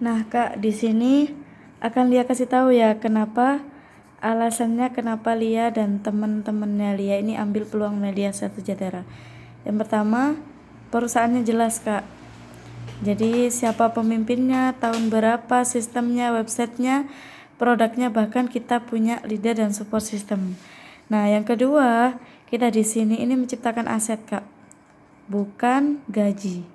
Nah, Kak, di sini akan Lia kasih tahu ya alasannya kenapa Lia dan teman-temannya Lia ini ambil peluang media sejahtera. Yang pertama, perusahaannya jelas, Kak. Jadi siapa pemimpinnya, tahun berapa, sistemnya, websitenya, produknya, bahkan kita punya leader dan support system. Nah, yang kedua, kita di sini ini menciptakan aset, Kak, bukan gaji.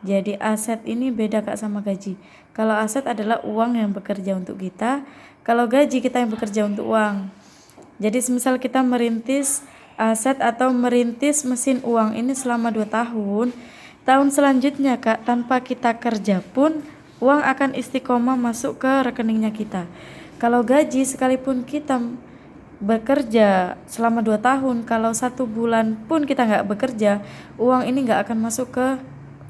Jadi aset ini beda, Kak, sama gaji. Kalau aset adalah uang yang bekerja untuk kita, kalau gaji kita yang bekerja untuk uang. Jadi semisal kita merintis aset atau merintis mesin uang ini selama 2 tahun, tahun selanjutnya, Kak, tanpa kita kerja pun uang akan istiqomah masuk ke rekeningnya kita. Kalau gaji sekalipun kita bekerja selama 2 tahun, kalau 1 bulan pun kita nggak bekerja, uang ini nggak akan masuk ke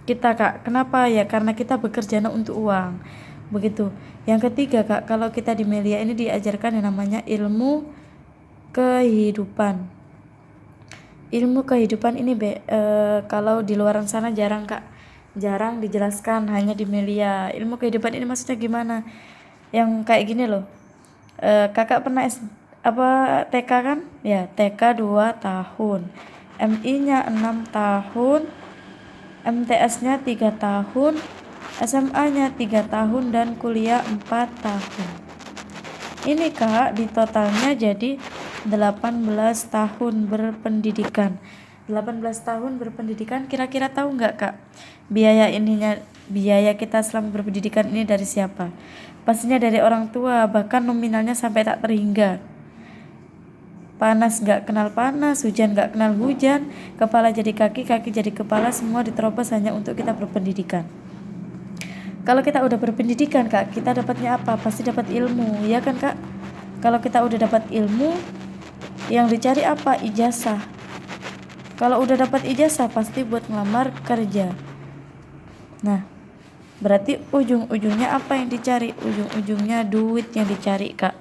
kita, Kak. Kenapa ya? Karena kita bekerja untuk uang. Begitu. Yang ketiga, Kak, kalau kita di Melia ini diajarkan yang namanya ilmu kehidupan. Ilmu kehidupan ini kalau di luar sana jarang, Kak, jarang dijelaskan, hanya di Melia. Ilmu kehidupan ini maksudnya gimana? Yang kayak gini loh, kakak pernah TK kan ya, TK 2 tahun, MI nya 6 tahun, MTS nya 3 tahun, SMA nya 3 tahun, dan kuliah 4 tahun. Ini, Kak, di totalnya jadi 18 tahun berpendidikan. 18 tahun berpendidikan, kira-kira tahu nggak, Kak, biaya kita selama berpendidikan ini dari siapa? Pastinya dari orang tua, bahkan nominalnya sampai tak terhingga. Panas nggak kenal panas, hujan nggak kenal hujan, kepala jadi kaki, kaki jadi kepala, semua diterobos hanya untuk kita berpendidikan. Kalau kita udah berpendidikan, Kak, kita dapatnya apa? Pasti dapat ilmu, ya kan, Kak? Kalau kita udah dapat ilmu, yang dicari apa? Ijazah. Kalau udah dapat ijazah pasti buat ngelamar kerja. Nah, berarti ujung-ujungnya apa yang dicari? Ujung-ujungnya duit yang dicari, Kak.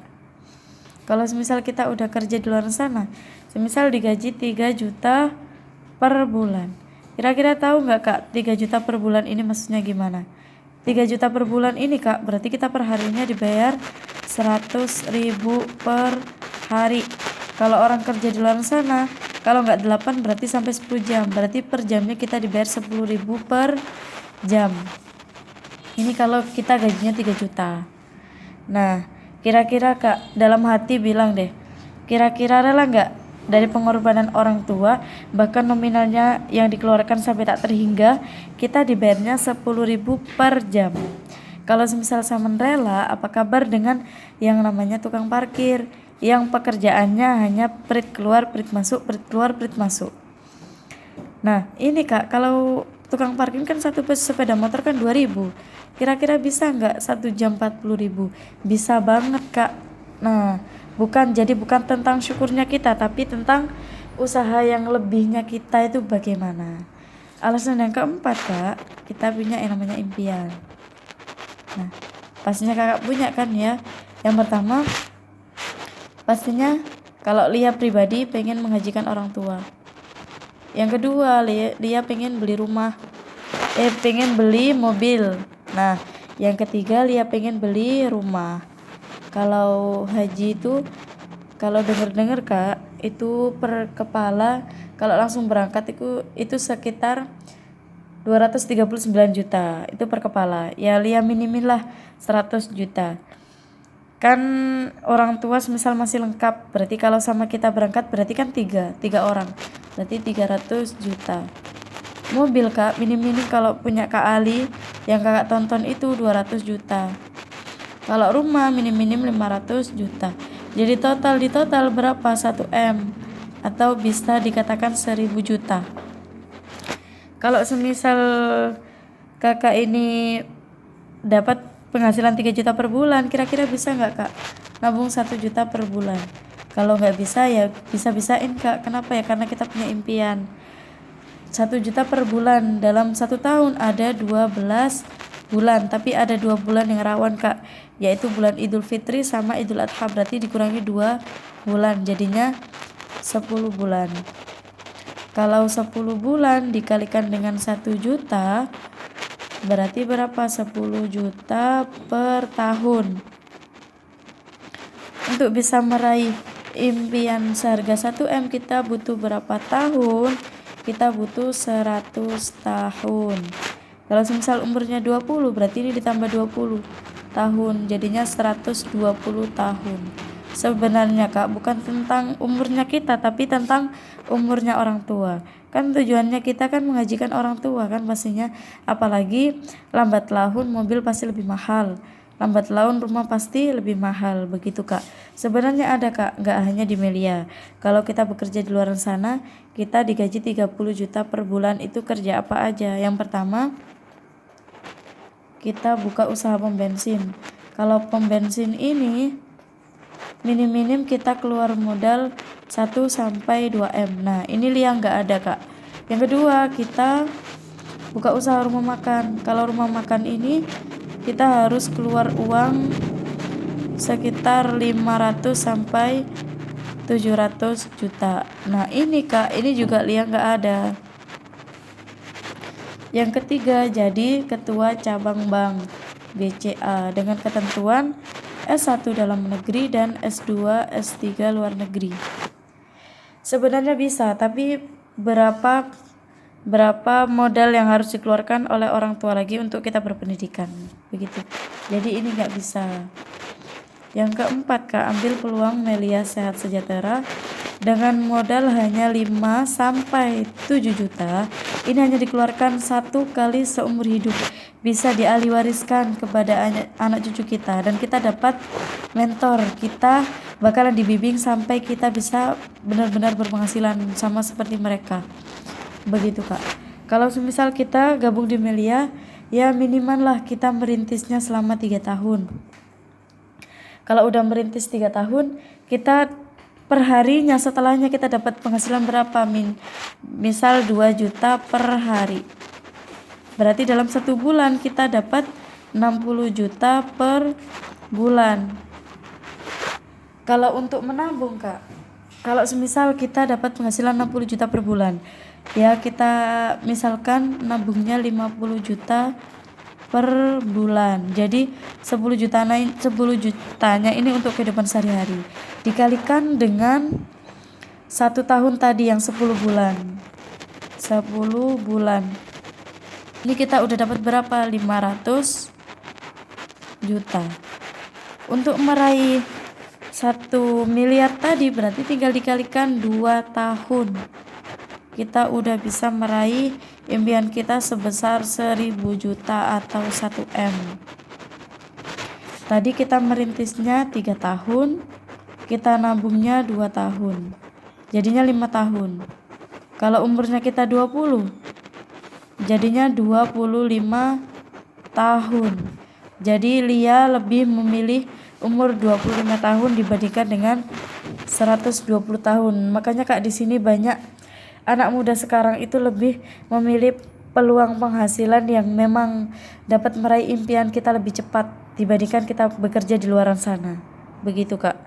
Kalau semisal kita udah kerja di luar sana, semisal digaji 3 juta per bulan, kira-kira tahu nggak, Kak, 3 juta per bulan ini maksudnya gimana? 3 juta per bulan ini, Kak, berarti kita per harinya dibayar 100.000 per hari. Kalau orang kerja di luar sana, kalau nggak 8 berarti sampai 10 jam, berarti per jamnya kita dibayar 10.000 per jam. Ini kalau kita gajinya 3 juta. Nah, kira-kira, Kak, dalam hati bilang deh, kira-kira rela nggak dari pengorbanan orang tua, bahkan nominalnya yang dikeluarkan sampai tak terhingga, kita dibayarnya 10.000 per jam. Kalau semisal sama rela, apa kabar dengan yang namanya tukang parkir, yang pekerjaannya hanya prit keluar, prit masuk, prit keluar, prit masuk. Nah, ini, Kak, kalau tukang parkir kan satu sepeda motor kan 2.000. Kira-kira bisa nggak 1 jam 40.000? Bisa banget, Kak. Nah, bukan tentang syukurnya kita, tapi tentang usaha yang lebihnya kita itu bagaimana. Alasan yang keempat, Kak, kita punya yang namanya impian. Nah, pastinya Kakak punya kan ya. Yang pertama, pastinya kalau Lia pribadi pengen menghajikan orang tua. Yang kedua, Lia pengen beli rumah, pengen beli mobil. Nah, yang ketiga, Lia pengen beli rumah. Kalau haji itu, kalau denger-denger, Kak, itu per kepala kalau langsung berangkat itu sekitar 239 juta itu per kepala. Ya, Lia minimin lah 100 juta. Kan orang tua semisal masih lengkap, berarti kalau sama kita berangkat berarti kan tiga orang, berarti 300 juta. Mobil, Kak, minim-minim kalau punya Kak Ali yang Kakak tonton itu 200 juta. Kalau rumah minim-minim 500 juta. Jadi di total berapa? 1 M, atau bisa dikatakan 1.000 juta. Kalau semisal Kakak ini dapat penghasilan 3 juta per bulan, kira-kira bisa nggak, Kak, nabung 1 juta per bulan? Kalau nggak bisa ya bisa-bisain, Kak. Kenapa ya? Karena kita punya impian. 1 juta per bulan dalam 1 tahun ada 12 bulan, tapi ada 2 bulan yang rawan, Kak, yaitu bulan Idul Fitri sama Idul Adha, berarti dikurangi 2 bulan jadinya 10 bulan. Kalau 10 bulan dikalikan dengan 1 juta Berarti berapa? 10 juta per tahun. Untuk bisa meraih impian seharga 1M kita butuh berapa tahun? Kita butuh 100 tahun. Kalau semisal umurnya 20, berarti ini ditambah 20 tahun, jadinya 120 tahun. Sebenarnya Kak, bukan tentang umurnya kita, tapi tentang umurnya orang tua. Kan tujuannya kita kan mengajikan orang tua kan pastinya, apalagi lambat laun mobil pasti lebih mahal, lambat laun rumah pasti lebih mahal, begitu Kak. Sebenarnya ada Kak, nggak hanya di Melia. Kalau kita bekerja di luar sana, kita digaji 30 juta per bulan. Itu kerja apa aja? Yang pertama, kita buka usaha pom bensin. Kalau pom bensin ini minim-minim kita keluar modal 1-2M. Nah, ini yang nggak ada Kak. Yang kedua, kita buka usaha rumah makan. Kalau rumah makan ini kita harus keluar uang sekitar 500-700 juta. Nah, ini Kak, ini juga yang nggak ada. Yang ketiga, jadi ketua cabang bank BCA dengan ketentuan S1 dalam negeri dan S2, S3 luar negeri. Sebenarnya bisa, tapi berapa modal yang harus dikeluarkan oleh orang tua lagi untuk kita berpendidikan, begitu. Jadi ini nggak bisa. Yang keempat Kak, ambil peluang Melia Sehat Sejahtera dengan modal hanya 5-7 juta. Ini hanya dikeluarkan 1 kali seumur hidup, bisa dialihwariskan kepada anak cucu kita, dan kita dapat mentor, kita bakalan dibimbing sampai kita bisa benar-benar berpenghasilan sama seperti mereka, begitu Kak. Kalau semisal kita gabung di Melia, ya minimal lah kita merintisnya selama 3 tahun. Kalau udah merintis 3 tahun, kita perharinya setelahnya kita dapat penghasilan berapa? Misal 2 juta per hari. Berarti dalam 1 bulan kita dapat 60 juta per bulan. Kalau untuk menabung Kak, kalau semisal kita dapat penghasilan 60 juta per bulan, ya kita misalkan nabungnya 50 juta per bulan. Jadi 10 jutanya ini untuk kehidupan sehari-hari. Dikalikan dengan 1 tahun tadi yang 10 bulan. 10 bulan. Ini kita udah dapat berapa? 500 juta. Untuk meraih 1 miliar tadi berarti tinggal dikalikan 2 tahun. Kita udah bisa meraih impian kita sebesar 1000 juta atau 1M. Tadi kita merintisnya 3 tahun, kita nabungnya 2 tahun, jadinya 5 tahun. Kalau umurnya kita 20, jadinya 25 tahun. Jadi Lia lebih memilih umur 25 tahun dibandingkan dengan 120 tahun. Makanya Kak, di sini banyak anak muda sekarang itu lebih memilih peluang penghasilan yang memang dapat meraih impian kita lebih cepat dibandingkan kita bekerja di luar sana. Begitu Kak.